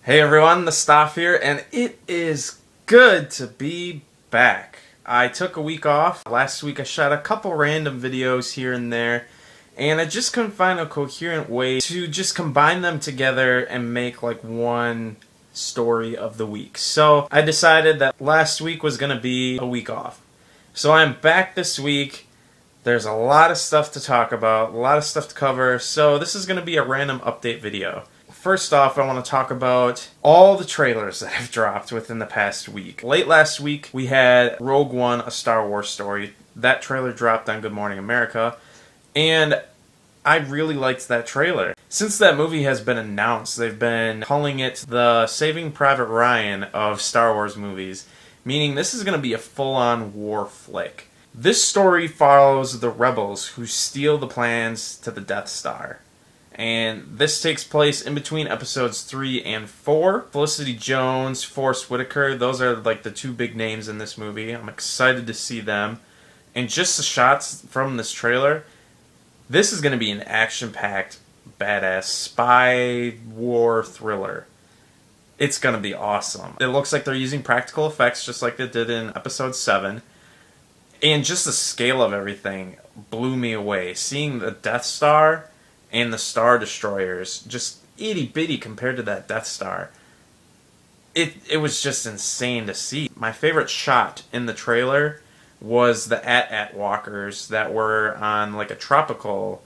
Hey everyone, the Staff here, and it is good to be back. I took a week off. Last week I shot a couple random videos here and there, and I just couldn't find a coherent way to just combine them together and make like one story of the week. So I decided that last week was going to be a week off. So I'm back this week. There's a lot of stuff to talk about, a lot of stuff to cover, so this is going to be a random update video. First off, I want to talk about all the trailers that have dropped within the past week. Late last week, we had Rogue One, A Star Wars Story. That trailer dropped on Good Morning America, and I really liked that trailer. Since that movie has been announced, they've been calling it the Saving Private Ryan of Star Wars movies, meaning this is going to be a full-on war flick. This story follows the rebels who steal the plans to the Death Star. And this takes place in between episodes 3 and 4. Felicity Jones, Forrest Whitaker, those are like the two big names in this movie. I'm excited to see them. And just the shots from this trailer, this is going to be an action-packed, badass spy war thriller. It's going to be awesome. It looks like they're using practical effects just like they did in episode 7. And just the scale of everything blew me away. Seeing the Death Star and the Star Destroyers, just itty-bitty compared to that Death Star. It was just insane to see. My favorite shot in the trailer was the AT-AT walkers that were on like a tropical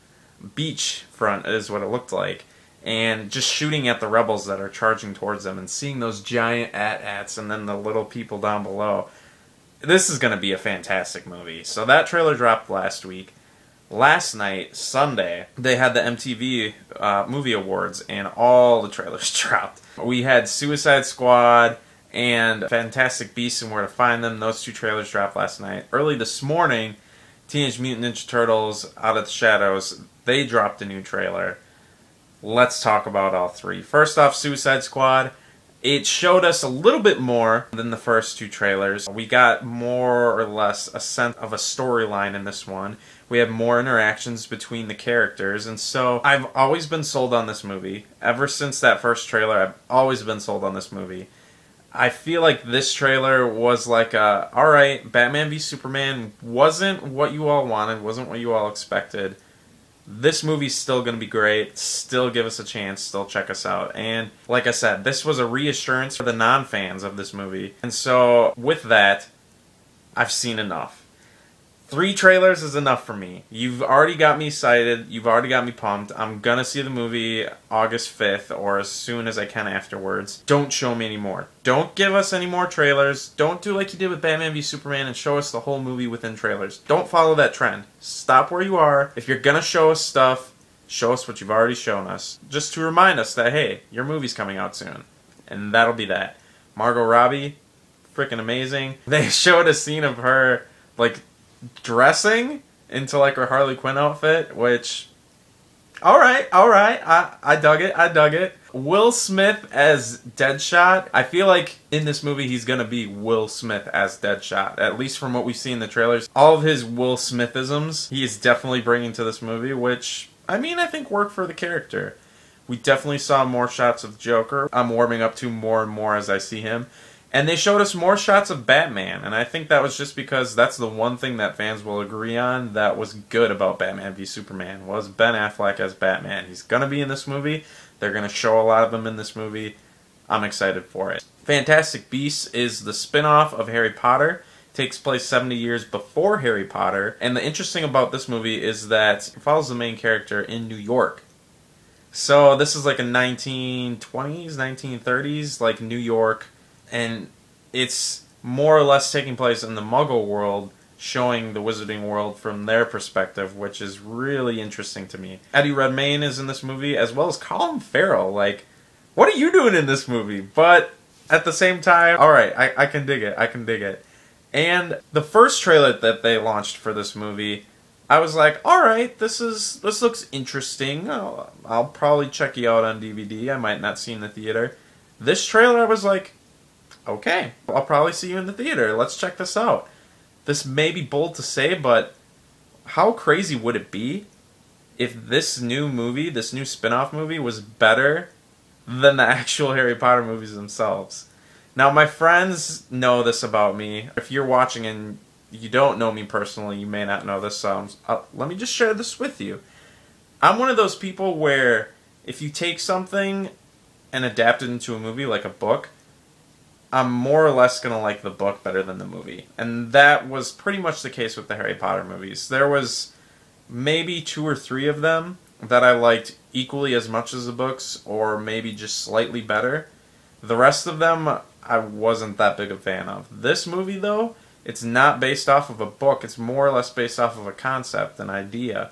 beach front, is what it looked like. And just shooting at the rebels that are charging towards them and seeing those giant AT-ATs and then the little people down below. This is going to be a fantastic movie. So that trailer dropped last week. Last night, Sunday, they had the MTV Movie Awards, and all the trailers dropped. We had Suicide Squad and Fantastic Beasts and Where to Find Them. Those two trailers dropped last night. Early this morning, Teenage Mutant Ninja Turtles, Out of the Shadows, they dropped a new trailer. Let's talk about all three. First off, Suicide Squad. It showed us a little bit more than the first two trailers. We got more or less a sense of a storyline in this one. We have more interactions between the characters, and so I've always been sold on this movie. Ever since that first trailer, I've always been sold on this movie. I feel like this trailer was like alright, Batman v Superman wasn't what you all wanted, wasn't what you all expected. This movie's still going to be great, still give us a chance, still check us out. And like I said, this was a reassurance for the non-fans of this movie. And so with that, I've seen enough. 3 trailers is enough for me. You've already got me excited, you've already got me pumped. I'm gonna see the movie August 5th or as soon as I can afterwards. Don't show me any more. Don't give us any more trailers. Don't do like you did with Batman v Superman and show us the whole movie within trailers. Don't follow that trend. Stop where you are. If you're gonna show us stuff, show us what you've already shown us. Just to remind us that, hey, your movie's coming out soon. And that'll be that. Margot Robbie, freaking amazing. They showed a scene of her, like, dressing into like her Harley Quinn outfit, which alright, I dug it. Will Smith as Deadshot, I feel like in this movie he's gonna be Will Smith as Deadshot, at least from what we see in the trailers. All of his Will Smithisms he is definitely bringing to this movie, which I mean I think worked for the character. We definitely saw more shots of Joker. I'm warming up to more and more as I see him. And they showed us more shots of Batman, and I think that was just because that's the one thing that fans will agree on that was good about Batman v Superman, was Ben Affleck as Batman. He's going to be in this movie. They're going to show a lot of him in this movie. I'm excited for it. Fantastic Beasts is the spin-off of Harry Potter. It takes place 70 years before Harry Potter, and the interesting about this movie is that it follows the main character in New York. So this is like a 1920s, 1930s, like New York. And it's more or less taking place in the Muggle world, showing the Wizarding world from their perspective, which is really interesting to me. Eddie Redmayne is in this movie, as well as Colin Farrell. Like, what are you doing in this movie? But at the same time, alright, I can dig it. And the first trailer that they launched for this movie, I was like, alright, this looks interesting. I'll probably check you out on DVD. I might not see in the theater. This trailer, I was like, okay, I'll probably see you in the theater. Let's check this out. This may be bold to say, but how crazy would it be if this new movie, this new spin-off movie, was better than the actual Harry Potter movies themselves. Now, my friends know this about me. If you're watching and you don't know me personally, you may not know this, so let me just share this with you. I'm one of those people where if you take something and adapt it into a movie, like a book, I'm more or less going to like the book better than the movie. And that was pretty much the case with the Harry Potter movies. There was maybe 2 or 3 of them that I liked equally as much as the books, or maybe just slightly better. The rest of them I wasn't that big a fan of. This movie, though, it's not based off of a book. It's more or less based off of a concept, an idea.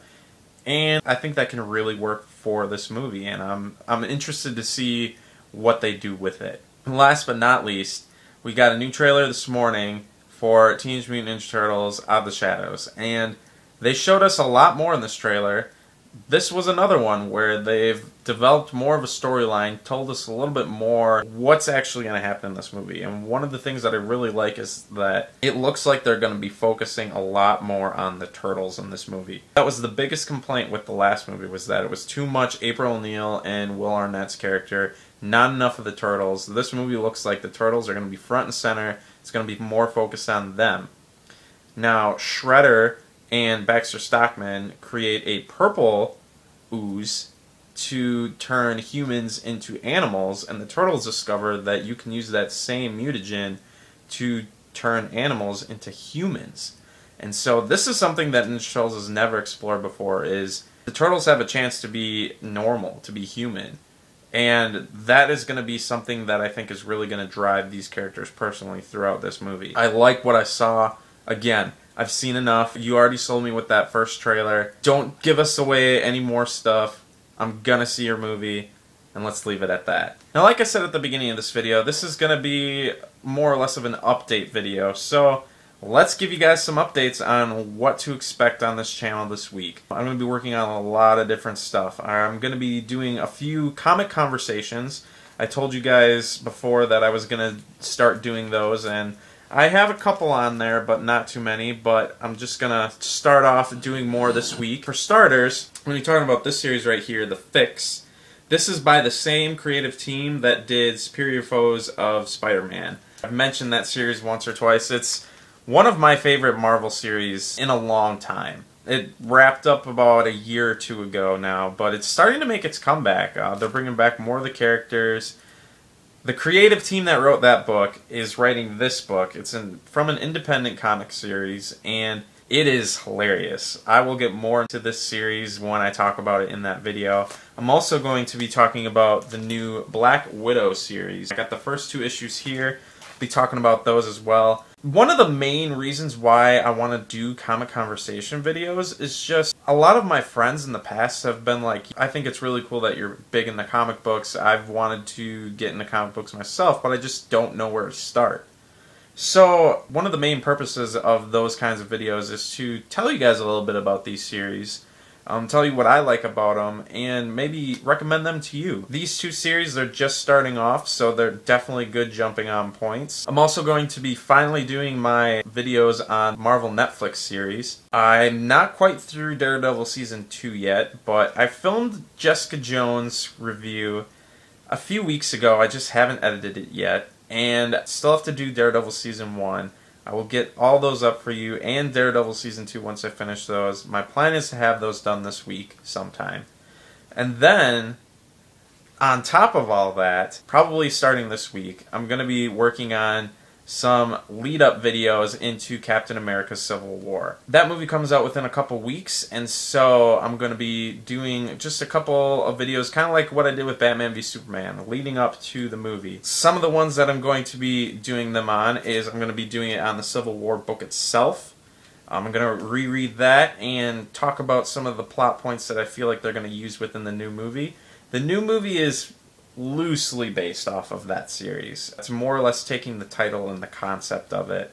And I think that can really work for this movie, and I'm interested to see what they do with it. And last but not least, we got a new trailer this morning for Teenage Mutant Ninja Turtles Out of the Shadows, and they showed us a lot more in this trailer. This was another one where they've developed more of a storyline, told us a little bit more what's actually going to happen in this movie. And one of the things that I really like is that it looks like they're going to be focusing a lot more on the turtles in this movie. That was the biggest complaint with the last movie, was that it was too much April O'Neil and Will Arnett's character, not enough of the turtles. This movie looks like the turtles are going to be front and center. It's going to be more focused on them. Now, Shredder and Baxter Stockman create a purple ooze to turn humans into animals, and the turtles discover that you can use that same mutagen to turn animals into humans. And so this is something that Ninja Turtles has never explored before, is the turtles have a chance to be normal, to be human. And that is going to be something that I think is really going to drive these characters personally throughout this movie. I like what I saw. Again, I've seen enough. You already sold me with that first trailer. Don't give us away any more stuff. I'm gonna see your movie, and let's leave it at that. Now, like I said at the beginning of this video, this is gonna be more or less of an update video, so let's give you guys some updates on what to expect on this channel this week. I'm gonna be working on a lot of different stuff. I'm gonna be doing a few comic conversations. I told you guys before that I was gonna start doing those, and I have a couple on there, but not too many, but I'm just going to start off doing more this week. For starters, when you're talking about this series right here, The Fix, this is by the same creative team that did Superior Foes of Spider-Man. I've mentioned that series once or twice. It's one of my favorite Marvel series in a long time. It wrapped up about a year or 2 ago now, but it's starting to make its comeback. They're bringing back more of the characters. The creative team that wrote that book is writing this book. It's from an independent comic series, and it is hilarious. I will get more into this series when I talk about it in that video. I'm also going to be talking about the new Black Widow series. I got the first 2 issues here. I'll be talking about those as well. One of the main reasons why I want to do comic conversation videos is just a lot of my friends in the past have been like, I think it's really cool that you're big into comic books. I've wanted to get into comic books myself, but I just don't know where to start. So one of the main purposes of those kinds of videos is to tell you guys a little bit about these series, tell you what I like about them, and maybe recommend them to you. These 2 series are just starting off, so they're definitely good jumping on points. I'm also going to be finally doing my videos on Marvel Netflix series. I'm not quite through Daredevil Season 2 yet, but I filmed Jessica Jones review a few weeks ago. I just haven't edited it yet, and still have to do Daredevil Season 1. I will get all those up for you, and Daredevil Season 2 once I finish those. My plan is to have those done this week sometime. And then, on top of all that, probably starting this week, I'm going to be working on some lead-up videos into Captain America Civil War. That movie comes out within a couple weeks, and so I'm going to be doing just a couple of videos, kind of like what I did with Batman v Superman, leading up to the movie. Some of the ones that I'm going to be doing them on is I'm going to be doing it on the Civil War book itself. I'm going to reread that and talk about some of the plot points that I feel like they're going to use within the new movie. The new movie is loosely based off of that series. It's more or less taking the title and the concept of it,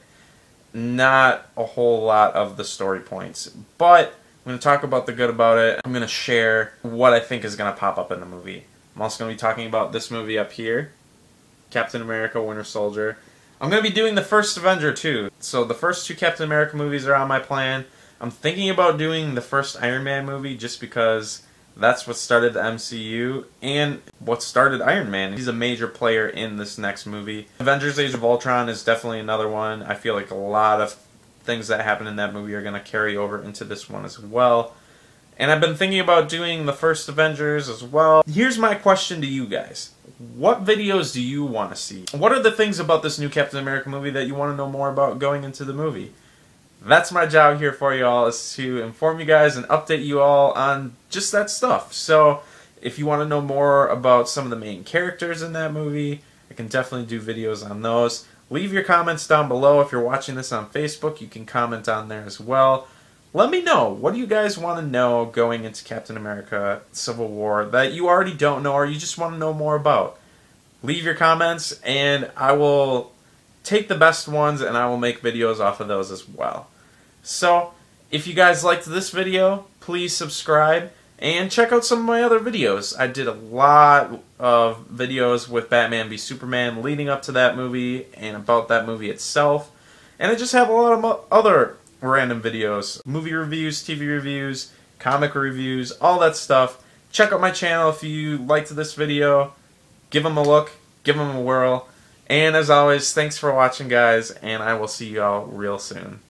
not a whole lot of the story points. But I'm going to talk about the good about it. I'm going to share what I think is going to pop up in the movie. I'm also going to be talking about this movie up here, Captain America Winter Soldier. I'm going to be doing the first Avenger too. So the first 2 Captain America movies are on my plan. I'm thinking about doing the first Iron Man movie just because That's what started the MCU and what started Iron Man. He's a major player in this next movie. Avengers Age of Ultron is definitely another one. I feel like a lot of things that happen in that movie are going to carry over into this one as well. And I've been thinking about doing the first Avengers as well. Here's my question to you guys. What videos do you want to see? What are the things about this new Captain America movie that you want to know more about going into the movie? That's my job here for you all, is to inform you guys and update you all on just that stuff. So if you want to know more about some of the main characters in that movie, I can definitely do videos on those. Leave your comments down below. If you're watching this on Facebook, you can comment on there as well. Let me know, what do you guys want to know going into Captain America Civil War that you already don't know or you just want to know more about? Leave your comments and I will take the best ones and I will make videos off of those as well. So, if you guys liked this video, please subscribe and check out some of my other videos. I did a lot of videos with Batman v Superman leading up to that movie and about that movie itself. And I just have a lot of other random videos. Movie reviews, TV reviews, comic reviews, all that stuff. Check out my channel if you liked this video. Give them a look, give them a whirl. And as always, thanks for watching guys, and I will see you all real soon.